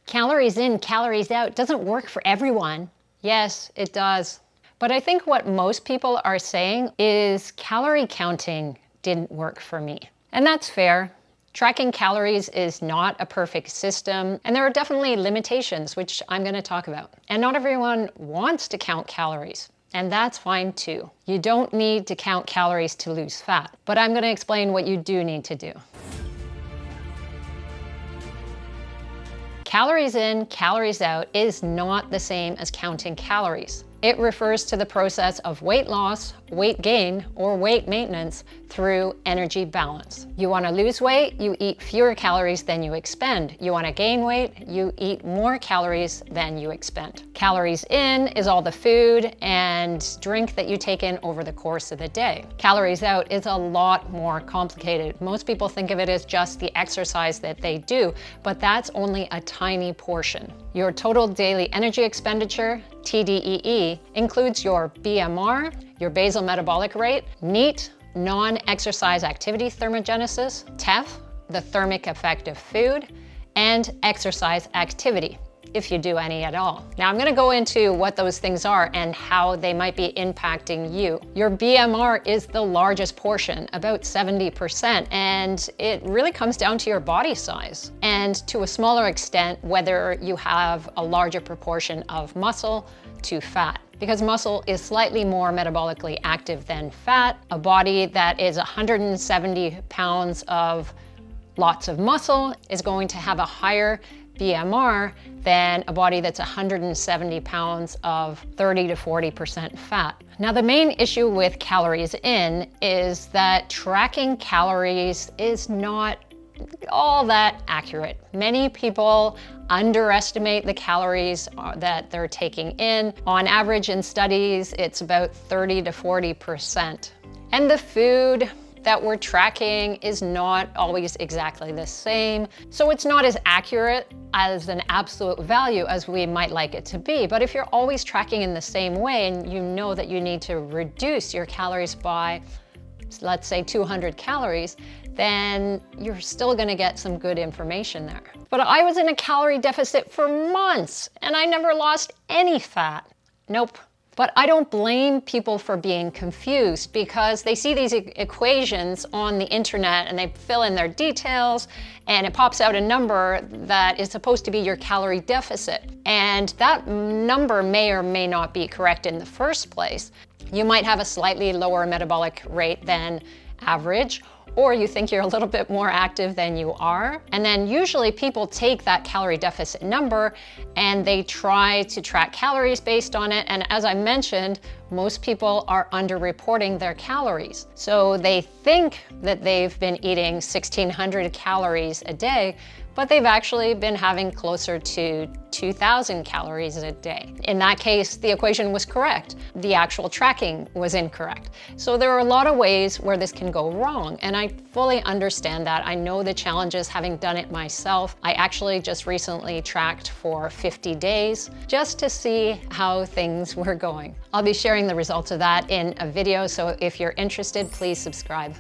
Calories in, calories out doesn't work for everyone. Yes, it does. But I think what most people are saying is calorie counting didn't work for me. And that's fair. Tracking calories is not a perfect system, and there are definitely limitations, which I'm going to talk about. And not everyone wants to count calories, and that's fine too. You don't need to count calories to lose fat, but I'm going to explain what you do need to do. Calories in, calories out is not the same as counting calories. It refers to the process of weight loss, weight gain, or weight maintenance through energy balance. You want to lose weight, you eat fewer calories than you expend. You want to gain weight, you eat more calories than you expend. Calories in is all the food and drink that you take in over the course of the day. Calories out is a lot more complicated. Most people think of it as just the exercise that they do, but that's only a tiny portion. Your total daily energy expenditure, TDEE, includes your BMR, your basal metabolic rate, NEAT, non-exercise activity thermogenesis, TEF, the thermic effect of food, and exercise activity, if you do any at all. Now I'm going to go into what those things are and how they might be impacting you. Your BMR is the largest portion, about 70%, and it really comes down to your body size. And to a smaller extent, whether you have a larger proportion of muscle to fat. Because muscle is slightly more metabolically active than fat. A body that is 170 pounds of lots of muscle is going to have a higher BMR than a body that's 170 pounds of 30 to 40% fat. Now, the main issue with calories in is that tracking calories is not all that accurate. Many people underestimate the calories that they're taking in. On average in studies, it's about 30 to 40%. And the food that we're tracking is not always exactly the same. So it's not as accurate as an absolute value as we might like it to be. But if you're always tracking in the same way and you know that you need to reduce your calories by, let's say 200 calories, then you're still gonna get some good information there. But I was in a calorie deficit for months and I never lost any fat. Nope. But I don't blame people for being confused because they see these equations on the internet and they fill in their details and it pops out a number that is supposed to be your calorie deficit. And that number may or may not be correct in the first place. You might have a slightly lower metabolic rate than average, or you think you're a little bit more active than you are. And then usually people take that calorie deficit number and they try to track calories based on it. And as I mentioned, most people are underreporting their calories. So they think that they've been eating 1,600 calories a day, but they've actually been having closer to 2,000 calories a day. In that case, the equation was correct. The actual tracking was incorrect. So there are a lot of ways where this can go wrong, and I fully understand that. I know the challenges having done it myself. I actually just recently tracked for 50 days just to see how things were going. I'll be sharing the results of that in a video, so if you're interested, please subscribe.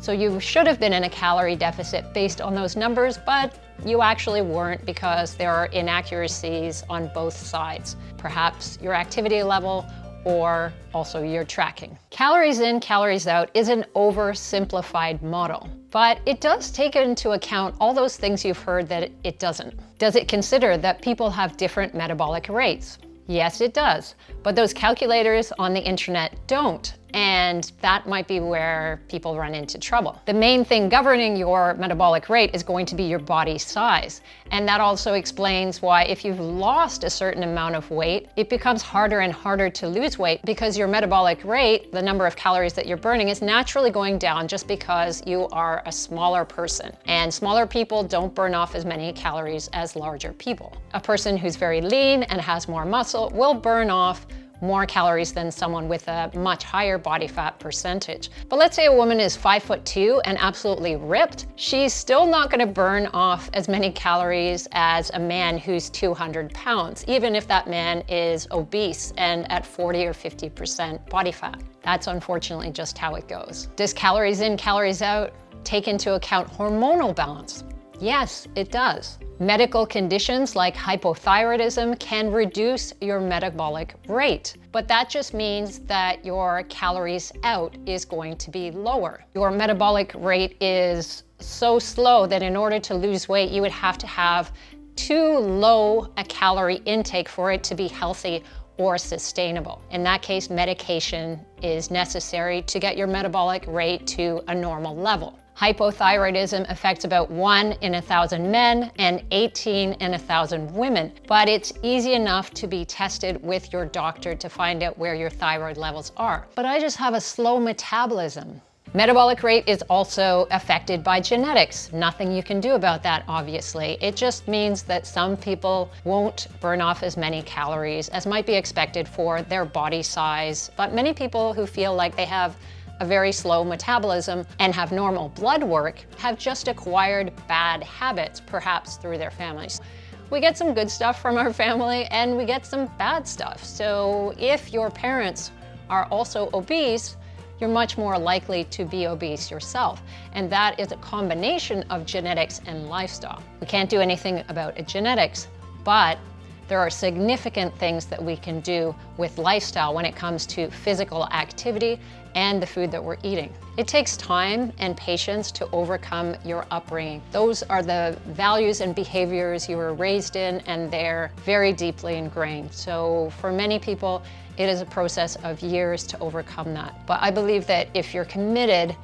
So you should have been in a calorie deficit based on those numbers, but you actually weren't because there are inaccuracies on both sides. Perhaps your activity level or also your tracking. Calories in, calories out is an oversimplified model, but it does take into account all those things you've heard that it doesn't. Does it consider that people have different metabolic rates? Yes, it does, but those calculators on the internet don't. And that might be where people run into trouble. The main thing governing your metabolic rate is going to be your body size. And that also explains why if you've lost a certain amount of weight, it becomes harder and harder to lose weight because your metabolic rate, the number of calories that you're burning, is naturally going down just because you are a smaller person. And smaller people don't burn off as many calories as larger people. A person who's very lean and has more muscle will burn off more calories than someone with a much higher body fat percentage. But let's say a woman is 5'2" and absolutely ripped, she's still not gonna burn off as many calories as a man who's 200 pounds, even if that man is obese and at 40 or 50% body fat. That's unfortunately just how it goes. Does calories in, calories out take into account hormonal balance? Yes, it does. Medical conditions like hypothyroidism can reduce your metabolic rate, but that just means that your calories out is going to be lower. Your metabolic rate is so slow that in order to lose weight, you would have to have too low a calorie intake for it to be healthy or sustainable. In that case, medication is necessary to get your metabolic rate to a normal level. Hypothyroidism affects about 1 in 1,000 men and 18 in 1,000 women, but it's easy enough to be tested with your doctor to find out where your thyroid levels are. But I just have a slow metabolism. Metabolic rate is also affected by genetics. Nothing you can do about that, obviously. It just means that some people won't burn off as many calories as might be expected for their body size, but many people who feel like they have a very slow metabolism and have normal blood work have just acquired bad habits, perhaps through their families. We get some good stuff from our family and we get some bad stuff. So if your parents are also obese, you're much more likely to be obese yourself. And that is a combination of genetics and lifestyle. We can't do anything about genetics, but there are significant things that we can do with lifestyle when it comes to physical activity and the food that we're eating. It takes time and patience to overcome your upbringing. Those are the values and behaviors you were raised in, and they're very deeply ingrained. So for many people, it is a process of years to overcome that. But I believe that if you're committed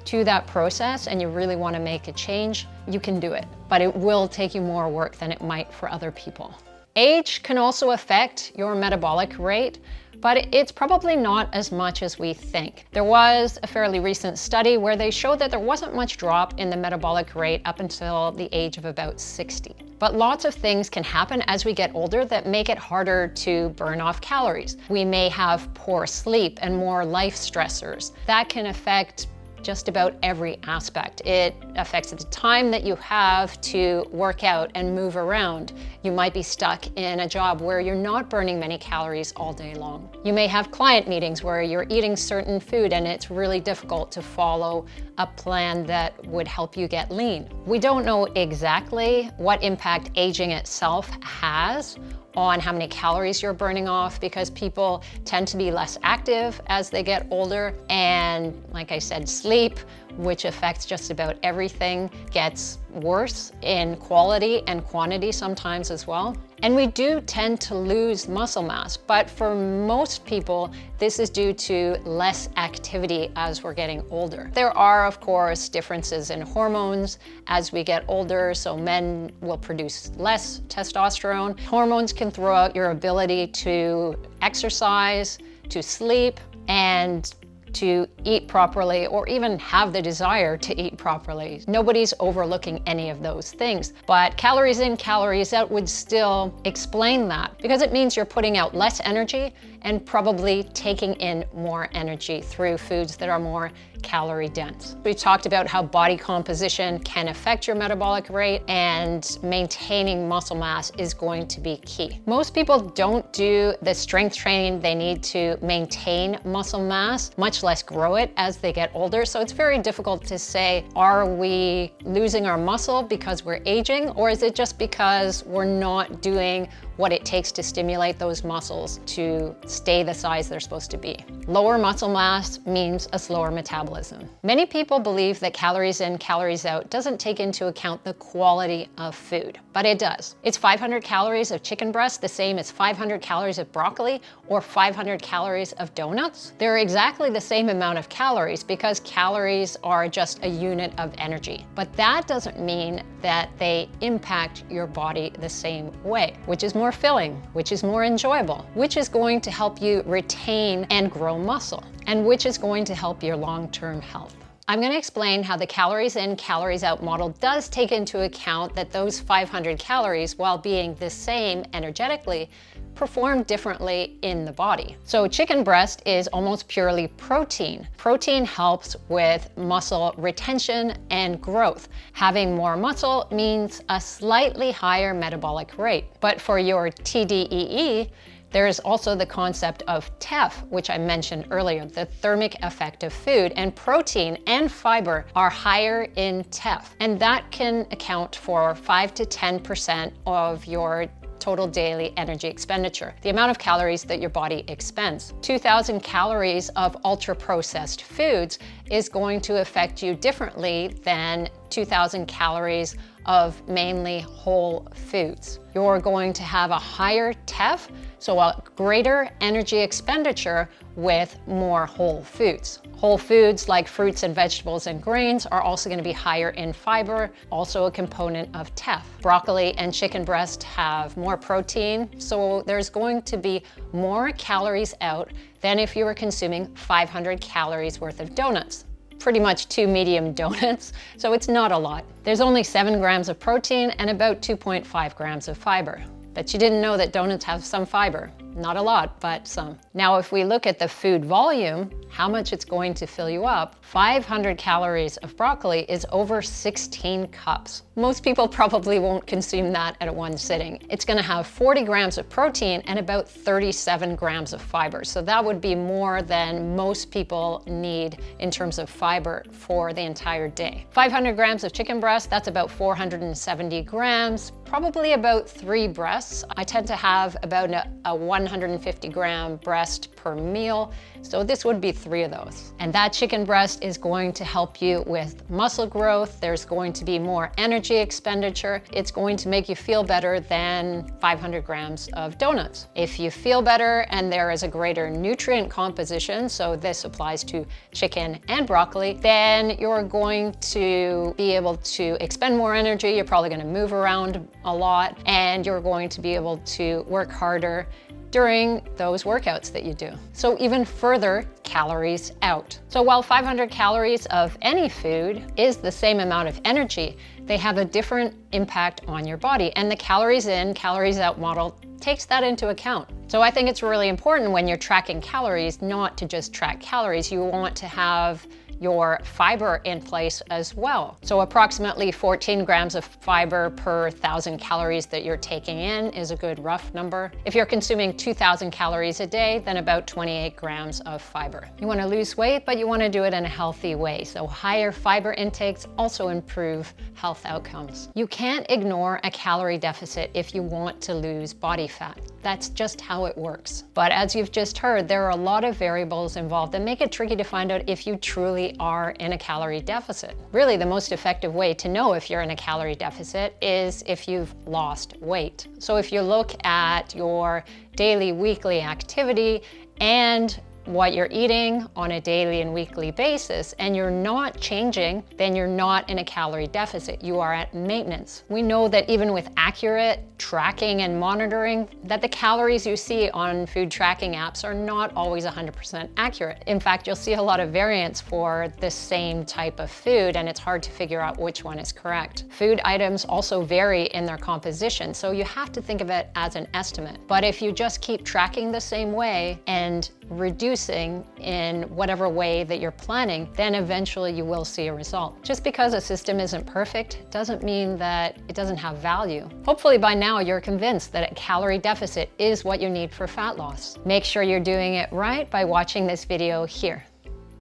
to that process and you really want to make a change, you can do it. But it will take you more work than it might for other people. Age can also affect your metabolic rate, but it's probably not as much as we think. There was a fairly recent study where they showed that there wasn't much drop in the metabolic rate up until the age of about 60. But lots of things can happen as we get older that make it harder to burn off calories. We may have poor sleep and more life stressors. That can affect just about every aspect. It affects the time that you have to work out and move around. You might be stuck in a job where you're not burning many calories all day long. You may have client meetings where you're eating certain food and it's really difficult to follow a plan that would help you get lean. We don't know exactly what impact aging itself has on how many calories you're burning off, because people tend to be less active as they get older, and like I said, sleep, which affects just about everything, gets worse in quality and quantity sometimes as well. And we do tend to lose muscle mass, but for most people, this is due to less activity as we're getting older. There are, of course, differences in hormones as we get older, so men will produce less testosterone. Hormones can throw out your ability to exercise, to sleep, and to eat properly, or even have the desire to eat properly. Nobody's overlooking any of those things, but calories in, calories out would still explain that, because it means you're putting out less energy and probably taking in more energy through foods that are more calorie dense. We talked about how body composition can affect your metabolic rate, and maintaining muscle mass is going to be key. Most people don't do the strength training they need to maintain muscle mass, much less grow it as they get older. So it's very difficult to say, are we losing our muscle because we're aging, or is it just because we're not doing what it takes to stimulate those muscles to stay the size they're supposed to be? Lower muscle mass means a slower metabolism. Many people believe that calories in, calories out doesn't take into account the quality of food, but it does. It's 500 calories of chicken breast the same as 500 calories of broccoli or 500 calories of donuts? They're exactly the same amount of calories, because calories are just a unit of energy. But that doesn't mean that they impact your body the same way, which is more filling, which is more enjoyable, which is going to help you retain and grow muscle, and which is going to help your long-term health. I'm going to explain how the calories in, calories out model does take into account that those 500 calories, while being the same energetically, perform differently in the body. So chicken breast is almost purely protein. Protein helps with muscle retention and growth. Having more muscle means a slightly higher metabolic rate. But for your TDEE, There is also the concept of TEF, which I mentioned earlier, the thermic effect of food, and protein and fiber are higher in TEF, and that can account for 5 to 10% of your total daily energy expenditure, the amount of calories that your body expends. 2,000 calories of ultra-processed foods is going to affect you differently than 2,000 calories of mainly whole foods. You're going to have a higher TEF, so a greater energy expenditure with more whole foods. Whole foods like fruits and vegetables and grains are also going to be higher in fiber, also a component of TEF. Broccoli and chicken breast have more protein, so there's going to be more calories out than if you were consuming 500 calories worth of donuts. Pretty much 2 medium donuts, so it's not a lot. There's only 7 grams of protein and about 2.5 grams of fiber. Bet you didn't know that donuts have some fiber. Not a lot, but some. Now, if we look at the food volume, how much it's going to fill you up, 500 calories of broccoli is over 16 cups. Most people probably won't consume that at one sitting. It's going to have 40 grams of protein and about 37 grams of fiber. So that would be more than most people need in terms of fiber for the entire day. 500 grams of chicken breast, that's about 470 grams, probably about 3 breasts. I tend to have about a 150 gram breast per meal, so this would be 3 of those. And that chicken breast is going to help you with muscle growth. There's going to be more energy expenditure. It's going to make you feel better than 500 grams of donuts. If you feel better and there is a greater nutrient composition, so this applies to chicken and broccoli, then you're going to be able to expend more energy. You're probably going to move around a lot, and you're going to be able to work harder during those workouts that you do. So even further calories out. So while 500 calories of any food is the same amount of energy, they have a different impact on your body. And the calories in, calories out model takes that into account. So I think it's really important when you're tracking calories not to just track calories. You want to have your fiber in place as well. So approximately 14 grams of fiber per 1,000 calories that you're taking in is a good rough number. If you're consuming 2,000 calories a day, then about 28 grams of fiber. You want to lose weight, but you want to do it in a healthy way. So higher fiber intakes also improve health outcomes. You can't ignore a calorie deficit if you want to lose body fat. That's just how it works. But as you've just heard, there are a lot of variables involved that make it tricky to find out if you truly are in a calorie deficit. Really, the most effective way to know if you're in a calorie deficit is if you've lost weight. So if you look at your daily, weekly activity and what you're eating on a daily and weekly basis, and you're not changing, then you're not in a calorie deficit. You are at maintenance. We know that even with accurate tracking and monitoring, that the calories you see on food tracking apps are not always 100% accurate. In fact, you'll see a lot of variance for the same type of food, and it's hard to figure out which one is correct. Food items also vary in their composition, so you have to think of it as an estimate. But if you just keep tracking the same way and reducing in whatever way that you're planning, then eventually you will see a result. Just because a system isn't perfect doesn't mean that it doesn't have value. Hopefully by now you're convinced that a calorie deficit is what you need for fat loss. Make sure you're doing it right by watching this video here.